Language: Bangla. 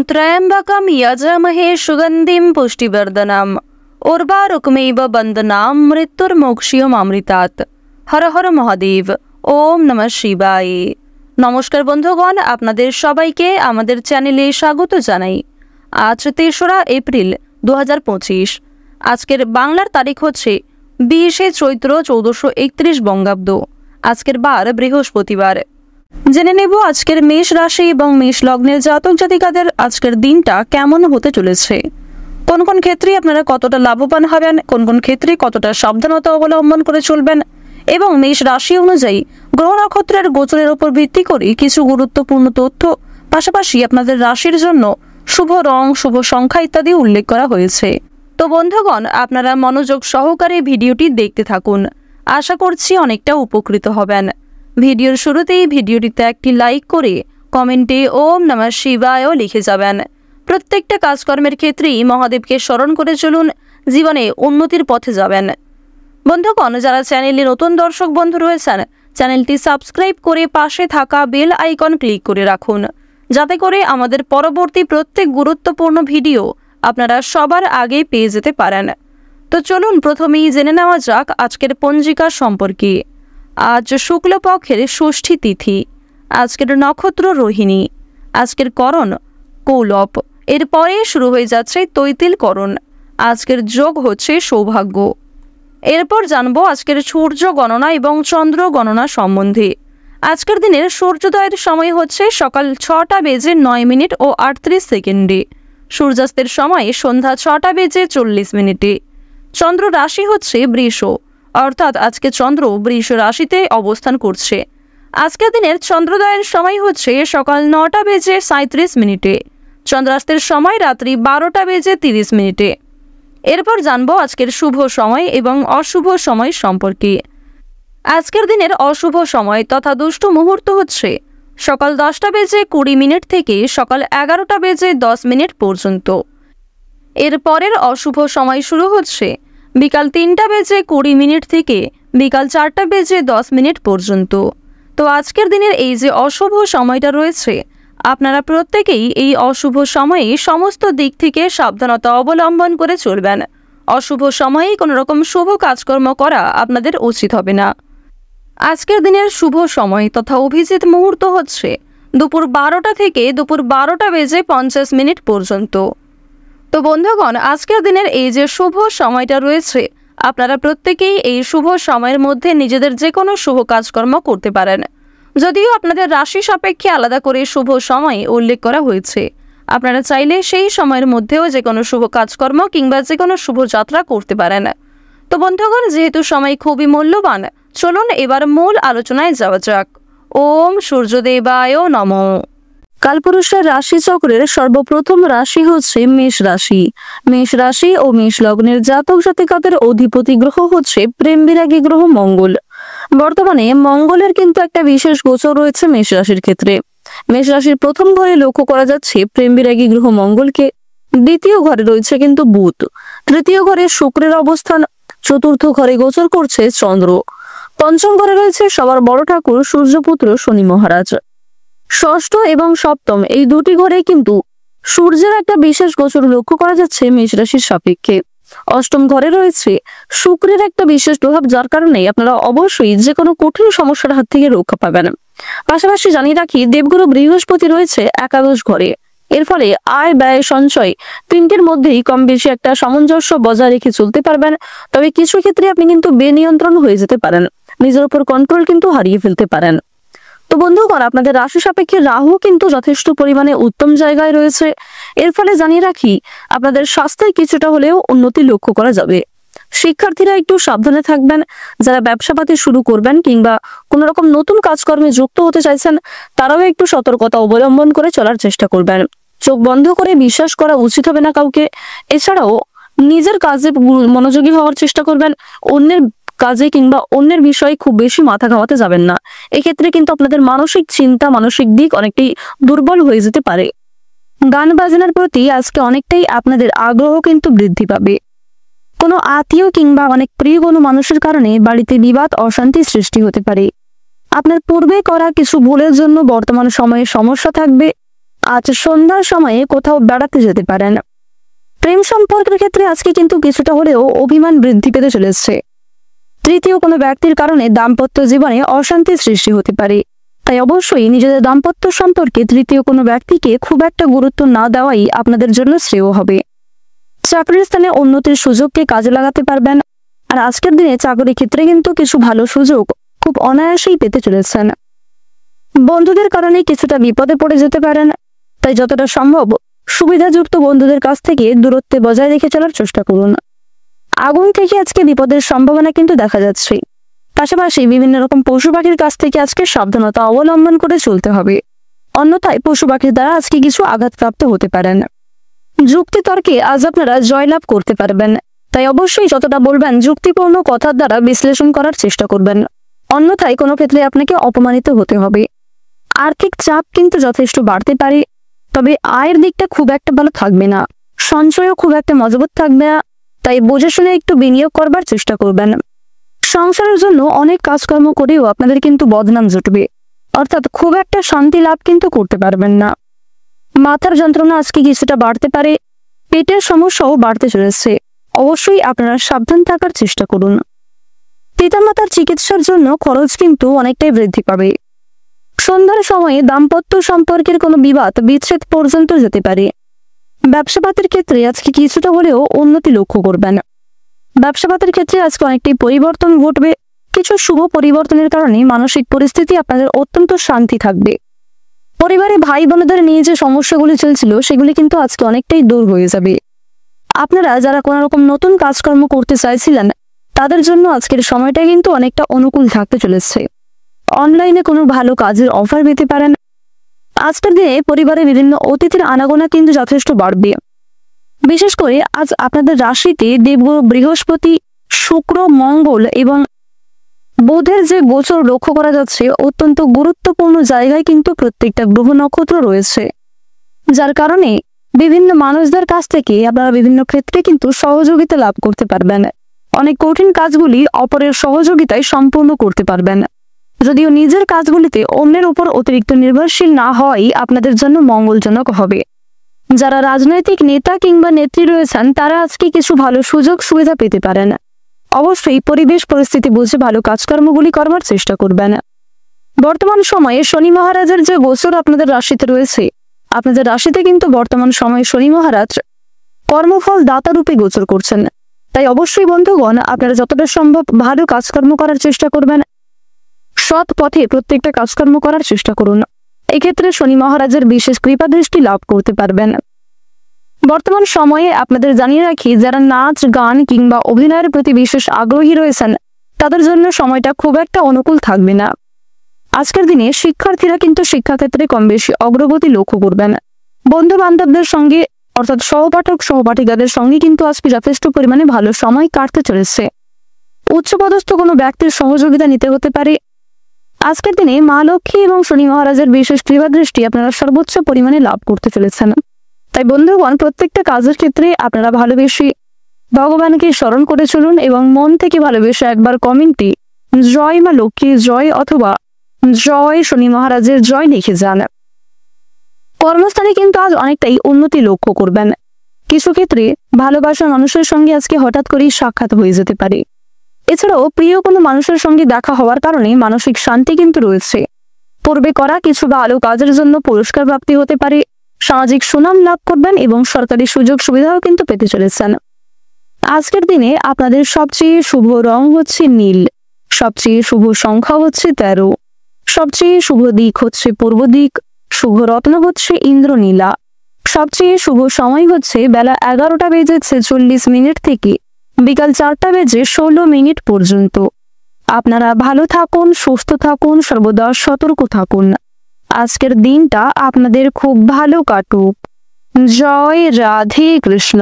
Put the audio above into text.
त्र्यंबकं यजामहे सुगंधिं पुष्टिवर्धनम् उर्वारुकमेव बंदनाम मृत्युर्मोक्षीयमामृतात्। हर हर महादेव। ओम नमः शिवाय। नमस्कार बंधुगण, आपनादेर सबाइके आमादेर चैनेले स्वागत जानाई। आज ৩রা এপ্রিল ২০২৫। आजकेर बांगलार तारीख होच्छे ২০শে চৈত্র ১৪৩১ बंगाब्द। आजकेर बार बृहस्पतिवार। জেনে নেব আজকের মেষ রাশি এবং মেষ লগ্নের জাতক জাতিকাদের আজকের দিনটা কেমন হতে চলেছে, কোন কোন ক্ষেত্রে আপনারা কতটা লাভবান হবেন, কোন কোন ক্ষেত্রে কতটা সাবধানতা অবলম্বন করে চলবেন এবং মেষ রাশি অনুযায়ী গ্রহ নক্ষত্রের গোচরের উপর ভিত্তি করে কিছু গুরুত্বপূর্ণ তথ্য, পাশাপাশি আপনাদের রাশির জন্য শুভ রং, শুভ সংখ্যা ইত্যাদি উল্লেখ করা হয়েছে। তো বন্ধুগণ, আপনারা মনোযোগ সহকারে ভিডিওটি দেখতে থাকুন। আশা করছি অনেকটা উপকৃত হবেন। ভিডিওর শুরুতেই ভিডিওটিতে একটি লাইক করে কমেন্টে ওম নমঃ শিবায় লিখে যাবেন। প্রত্যেকটা কাজকর্মের ক্ষেত্রেই মহাদেবকে স্মরণ করে চলুন, জীবনে উন্নতির পথে যাবেন। বন্ধুগণ, যারা চ্যানেলে নতুন দর্শক বন্ধু রয়েছেন, চ্যানেলটি সাবস্ক্রাইব করে পাশে থাকা বেল আইকন ক্লিক করে রাখুন, যাতে করে আমাদের পরবর্তী প্রত্যেক গুরুত্বপূর্ণ ভিডিও আপনারা সবার আগে পেয়ে যেতে পারেন। তো চলুন প্রথমেই জেনে নেওয়া যাক আজকের পঞ্জিকা সম্পর্কে। আজ শুক্লপক্ষের ষষ্ঠী তিথি। আজকের নক্ষত্র রোহিণী। আজকের করণ কৌলব। এরপরে শুরু হয়ে যাচ্ছে তৈতিল করণ। আজকের যোগ হচ্ছে সৌভাগ্য। এরপর জানবো আজকের সূর্য গণনা এবং চন্দ্র গণনা সম্বন্ধে। আজকের দিনের সূর্যোদয়ের সময় হচ্ছে সকাল ৬টা বেজে ৯ মিনিট ও ৩৮ সেকেন্ডে। সূর্যাস্তের সময় সন্ধ্যা ৬টা বেজে ৪০ মিনিটে। চন্দ্র রাশি হচ্ছে বৃষ, অর্থাৎ আজকে চন্দ্র বৃষ রাশিতে অবস্থান করছে। আজকের দিনের চন্দ্রোদয়ের সময় হচ্ছে সকাল ৯টা বেজে ৩৭ মিনিটে। চন্দ্রাস্তের সময় রাত্রি ১২টা বেজে ৩০ মিনিটে। এরপর জানবো আজকের শুভ সময় এবং অশুভ সময় সম্পর্কে। আজকের দিনের অশুভ সময় তথা দুষ্ট মুহূর্ত হচ্ছে সকাল ১০টা বেজে ২০ মিনিট থেকে সকাল ১১টা বেজে ১০ মিনিট পর্যন্ত। এর পরের অশুভ সময় শুরু হচ্ছে বিকাল ৩টা বেজে ২০ মিনিট থেকে বিকাল ৪টা বেজে ১০ মিনিট পর্যন্ত। তো আজকের দিনের এই যে অশুভ সময়টা রয়েছে, আপনারা প্রত্যেকেই এই অশুভ সময়ে সমস্ত দিক থেকে সাবধানতা অবলম্বন করে চলবেন। অশুভ সময়ে কোনো রকম শুভ কাজকর্ম করা আপনাদের উচিত হবে না। আজকের দিনের শুভ সময় তথা অভিজিৎ মুহূর্ত হচ্ছে দুপুর ১২টা থেকে দুপুর ১২টা বেজে ৫০ মিনিট পর্যন্ত। তো বন্ধুগণ, আজকের দিনের এই যে শুভ সময়টা রয়েছে, আপনারা প্রত্যেকেই এই শুভ সময়ের মধ্যে নিজেদের যে কোনো শুভ কাজকর্ম করতে পারেন। যদিও আপনাদের রাশি সাপেক্ষে আলাদা করে শুভ সময় উল্লেখ করা হয়েছে, আপনারা চাইলে সেই সময়ের মধ্যেও যে কোনো শুভ কাজকর্ম কিংবা যে কোনো শুভ যাত্রা করতে পারেন। তো বন্ধুগণ, যেহেতু সময় খুবই মূল্যবান, চলুন এবার মূল আলোচনায় যাওয়া যাক। ওম সূর্যদেবায় নমঃ। কালপুরুষের রাশি চক্রের সর্বপ্রথম রাশি হচ্ছে মেষ রাশি। মেষ রাশি ও মেষ লগ্নের জাতক জাতিকাদের অধিপতি গ্রহ হচ্ছে প্রেম বিরাগী গ্রহ মঙ্গল। বর্তমানে মঙ্গলের কিন্তু একটা বিশেষ গোচর রয়েছে মেষ রাশির ক্ষেত্রে। মেষ রাশির প্রথম ঘরে লক্ষ্য করা যাচ্ছে প্রেম বিরাগী গ্রহ মঙ্গলকে। দ্বিতীয় ঘরে রয়েছে কিন্তু বুধ। তৃতীয় ঘরে শুক্রের অবস্থান। চতুর্থ ঘরে গোচর করছে চন্দ্র। পঞ্চম ঘরে রয়েছে সবার বড় ঠাকুর সূর্যপুত্র শনি মহারাজ। ষষ্ঠ এবং সপ্তম এই দুটি ঘরে কিন্তু সূর্যের একটা বিশেষ গোচর লক্ষ্য করা যাচ্ছে মেষ রাশির সাপেক্ষে। অষ্টম ঘরে রয়েছে শুক্রের একটা বিশেষ প্রভাব, যার কারণে আপনারা অবশ্যই যে কোনো কঠিন সমস্যার হাত থেকে রক্ষা পাবেন। পাশাপাশি জানিয়ে রাখি, দেবগুরু বৃহস্পতি রয়েছে একাদশ ঘরে। এর ফলে আয়, ব্যয়, সঞ্চয় তিনটির মধ্যেই কম বেশি একটা সামঞ্জস্য বজায় রেখে চলতে পারবেন। তবে কিছু ক্ষেত্রে আপনি কিন্তু বেনিয়ন্ত্রণ হয়ে যেতে পারেন, নিজের উপর কন্ট্রোল কিন্তু হারিয়ে ফেলতে পারেন। তো বন্ধুগণ, আপনাদের রাশি সাপেক্ষে রাহু কিন্তু যথেষ্ট পরিমাণে উত্তম জায়গায় রয়েছে। এর ফলে জানিয়ে রাখি, আপনাদের স্বাস্থ্যে কিছুটা হলেও উন্নতি লক্ষ্য করা যাবে। শিক্ষার্থীরা একটু সাবধানে থাকবেন। যারা ব্যবসাপাতি শুরু করবেন কিংবা কোনো রকম নতুন কাজকর্মে যুক্ত হতে চাইছেন, তারাও একটু সতর্কতা অবলম্বন করে চলার চেষ্টা করবেন। চোখ বন্ধ করে বিশ্বাস করা উচিত হবে না কাউকে। এছাড়াও নিজের কাজে মনোযোগী হওয়ার চেষ্টা করবেন। অন্যের কাজে কিংবা অন্যের বিষয়ে খুব বেশি মাথা ঘামাতে যাবেন না। এক্ষেত্রে কিন্তু আপনাদের মানসিক চিন্তা, মানসিক দিক অনেকটাই দুর্বল হয়ে যেতে পারে। গান বাজনার প্রতি আজকে অনেকটাই আপনাদের আগ্রহ কিন্তু বৃদ্ধি পাবে। কোনো আত্মীয় কিংবা অনেক প্রিয় কোনো মানুষের কারণে বাড়িতে বিবাদ, অশান্তি সৃষ্টি হতে পারে। আপনার পূর্বে করা কিছু ভুলের জন্য বর্তমান সময়ে সমস্যা থাকবে। আজ সন্ধ্যার সময়ে কোথাও বেড়াতে যেতে পারেন। প্রেম সম্পর্কের ক্ষেত্রে আজকে কিন্তু কিছুটা হলেও অভিমান বৃদ্ধি পেতে চলেছে। তৃতীয় কোনো ব্যক্তির কারণে দাম্পত্য জীবনে অশান্তির সৃষ্টি হতে পারে। তাই অবশ্যই নিজেদের দাম্পত্য সম্পর্কে তৃতীয় কোনো ব্যক্তিকে খুব একটা গুরুত্ব না দেওয়াই আপনাদের জন্য শ্রেয় হবে। চাকরির স্থানে উন্নতির সুযোগকে কাজে লাগাতে পারবেন। আর আজকের দিনে চাকরির ক্ষেত্রে কিন্তু কিছু ভালো সুযোগ খুব অনায়াসেই পেতে চলেছেন। বন্ধুদের কারণে কিছুটা বিপদে পড়ে যেতে পারেন, তাই যতটা সম্ভব সুবিধাযুক্ত বন্ধুদের কাছ থেকে দূরত্বে বজায় রেখে চলার চেষ্টা করুন। আগুন থেকে আজকে বিপদের সম্ভাবনা কিন্তু দেখা যাচ্ছে। পাশাপাশি বিভিন্ন রকম পশু পাখির কাছ থেকে আজকে সাবধানতা অবলম্বন করে চলতে হবে, অন্যথায় পশু পাখির দ্বারা আজকে কিছু আঘাতপ্রাপ্ত হতে পারেন। যুক্তিতর্কে আজ আপনারা জয়লাভ করতে পারবেন, তাই অবশ্যই যতটা বলবেন যুক্তিপূর্ণ কথার দ্বারা বিশ্লেষণ করার চেষ্টা করবেন, অন্যথায় কোনো ক্ষেত্রে আপনাকে অপমানিত হতে হবে। আর্থিক চাপ কিন্তু যথেষ্ট বাড়তে পারে, তবে আয়ের দিকটা খুব একটা ভালো থাকবে না, সঞ্চয়ও খুব একটা মজবুত থাকবে না, তাই বুঝে শুনে একটু বিনিয়োগ করবার চেষ্টা করবেন। সংসারের জন্য অনেক কাজকর্ম করেও আপনাদের কিন্তু বদনাম জুটবে, অর্থাৎ খুব একটা শান্তি লাভ কিন্তু করতে পারবেন না। মাথার যন্ত্রণা আজকে কিছুটা বাড়তে পারে, পেটের সমস্যাও বাড়তে চলেছে, অবশ্যই আপনারা সাবধান থাকার চেষ্টা করুন। পিতামাতার চিকিৎসার জন্য খরচ কিন্তু অনেকটাই বৃদ্ধি পাবে। সন্ধ্যার সময়ে দাম্পত্য সম্পর্কের কোনো বিবাদ বিচ্ছেদ পর্যন্ত যেতে পারে। ব্যবসাপাতের ক্ষেত্রে আজকে কিছুটা হলেও উন্নতি লক্ষ্য করবেন। ব্যবসাপাতের ক্ষেত্রে আজকে অনেকটাই পরিবর্তন ঘটবে। কিছু শুভ পরিবর্তনের কারণে মানসিক পরিস্থিতি আপনাদের অত্যন্ত শান্তি থাকবে। পরিবারে ভাই বোনদের নিয়ে যে সমস্যাগুলি চলছিল সেগুলি কিন্তু আজকে অনেকটাই দূর হয়ে যাবে। আপনারা যারা কোনো রকম নতুন কাজকর্ম করতে চাইছিলেন তাদের জন্য আজকের সময়টা কিন্তু অনেকটা অনুকূল থাকতে চলেছে। অনলাইনে কোনো ভালো কাজের অফার পেতে পারেন। আজকের দিনে পরিবারে বিভিন্ন অতিথির আনাগোনা কিন্তু যথেষ্ট বাড়বে। বিশেষ করে আজ আপনাদের রাশিতে দেবগুরু বৃহস্পতি, শুক্র, মঙ্গল এবং বুধের যে গোচর লক্ষ্য করা যাচ্ছে, অত্যন্ত গুরুত্বপূর্ণ জায়গায় কিন্তু প্রত্যেকটা গ্রহ নক্ষত্র রয়েছে, যার কারণে বিভিন্ন মানুষদের কাছ থেকে আপনারা বিভিন্ন ক্ষেত্রে কিন্তু সহযোগিতা লাভ করতে পারবেন। অনেক কঠিন কাজগুলি অপরের সহযোগিতায় সম্পূর্ণ করতে পারবেন। যদিও নিজের কাজগুলিতে অন্যের উপর অতিরিক্ত নির্ভরশীল না হওয়াই আপনাদের জন্য মঙ্গলজনক হবে। যারা রাজনৈতিক নেতা কিংবা নেত্রী রয়েছেন তারা আজকে কিছু ভালো সুযোগ সুবিধা পেতে পারেন। অবশ্যই পরিবেশ পরিস্থিতি বুঝে ভালো কাজকর্মগুলি করবার চেষ্টা করবেন। বর্তমান সময়ে শনি মহারাজের যে গোচর আপনাদের রাশিতে রয়েছে, আপনাদের রাশিতে কিন্তু বর্তমান সময়ে শনি মহারাজ কর্মফল দাতা রূপে গোচর করছেন। তাই অবশ্যই বন্ধুগণ আপনারা যতটা সম্ভব ভালো কাজকর্ম করার চেষ্টা করবেন, সৎ পথে প্রত্যেকটা কাজকর্ম করার চেষ্টা করুন। এক্ষেত্রে শনি মহারাজের বিশেষ কৃপা দৃষ্টি লাভ করতে পারবেন। বর্তমান সময়ে আপনাদের জানিয়ে রাখি, যারা নাচ, গান কিংবা অভিনয়ের প্রতি বিশেষ আগ্রহী রয়েছেন তাদের জন্য সময়টা খুব একটা অনুকূল থাকবে না। আজকের দিনে শিক্ষার্থীরা কিন্তু শিক্ষাক্ষেত্রে কম বেশি অগ্রগতি লক্ষ্য করবেন। বন্ধু বান্ধবদের সঙ্গে অর্থাৎ সহপাঠক সহপাঠিকাদের সঙ্গে কিন্তু আজকে যথেষ্ট পরিমাণে ভালো সময় কাটতে চলেছে। উচ্চপদস্থ কোনো ব্যক্তির সহযোগিতা নিতে হতে পারে। আজকের দিনে মা লক্ষ্মী এবং শনি মহারাজের বিশেষ কৃপা দৃষ্টি আপনারা সর্বোচ্চ পরিমাণে লাভ করতে চলেছেন। তাই বন্ধুগণ প্রত্যেকটা কাজের ক্ষেত্রে আপনারা ভালোবেসে ভগবানকে স্মরণ করে চলুন এবং মন থেকে ভালোবেসে একবার কমেন্টে জয় মা লক্ষ্মী জয় অথবা জয় শনি মহারাজের জয় লিখে যান। কর্মস্থানে কিন্তু আজ অনেকটাই উন্নতি লক্ষ্য করবেন। কিছু ক্ষেত্রে ভালোবাসার মানুষের সঙ্গে আজকে হঠাৎ করেই সাক্ষাৎ হয়ে যেতে পারে। এছাড়াও প্রিয় কোনো মানুষের সঙ্গে দেখা হওয়ার কারণে মানসিক শান্তি কিন্তু রয়েছে। পূর্বে করা কিছু ভালো কাজের জন্য পুরস্কার প্রাপ্তি হতে পারে। সামাজিক সুনাম লাভ করবেন এবং সরকারি সুযোগ সুবিধাও কিন্তু পেতে চলেছেন। আজকের দিনে আপনাদের সবচেয়ে শুভ রং হচ্ছে নীল, সবচেয়ে শুভ সংখ্যা হচ্ছে 13, সবচেয়ে শুভ দিক হচ্ছে পূর্ব দিক, শুভ রত্ন হচ্ছে ইন্দ্রনীলা, সবচেয়ে শুভ সময় হচ্ছে বেলা 11:46 থেকে বিকাল 4:16 পর্যন্ত। আপনারা ভালো থাকুন, সুস্থ থাকুন, সর্বদা সতর্ক থাকুন। আজকের দিনটা আপনাদের খুব ভালো কাটুক। জয় রাধে কৃষ্ণ।